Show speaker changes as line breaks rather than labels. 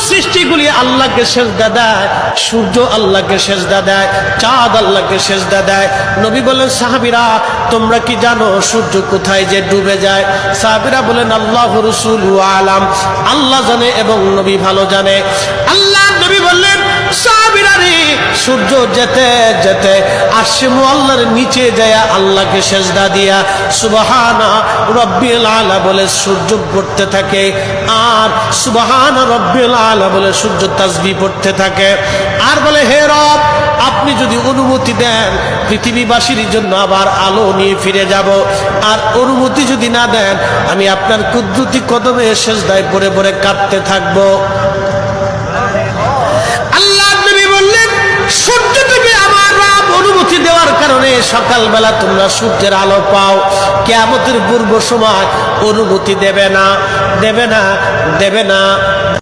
সৃষ্টিগুলি আল্লাহকে সেজদা দেয়, সূর্য আল্লাহকে সেজদা দেয়, চাঁদ আল্লাহকে সেজদা দেয়। নবী বলেন, সাহাবীরা তোমরা কি জানো সূর্য কোথায় যে ডুবে যায়? সাহাবীরা বলেন, আল্লাহ রাসূলু আলাম, আল্লাহ জানে এবং নবী ভালো জানে। আল্লাহ নবী বললেন, সাহাবীরা রে, সূর্য যেতে যেতে আরশে মুআল্লার নিচে যায় আল্লাহকে সেজদা দিয়া সুবহানা রাব্বিল আলা বলে সূর্য পড়তে থাকে, আর সুবহানা রাব্বিল আলা বলে সূর্য তাসবিহ পড়তে থাকে, আর বলে, হে রব, আপনি যদি অনুমতি দেন পৃথিবীবাসীর জন্য আবার আলো নিয়ে ফিরে যাব, আর অনুমতি যদি না দেন আমি আপনার কুদরতি কদমে সেজদায় পড়ে পড়ে কাঁদতে থাকবো। আল্লাহ নবী বললেন, সূর্য থেকে আমার রব অনুমতি দেওয়ার কারণে সকালবেলা তোমরা সূর্যের আলো পাও, কিয়ামতের পূর্ব সময় অনুমতি দেবে না, দেবে না, দেবে না।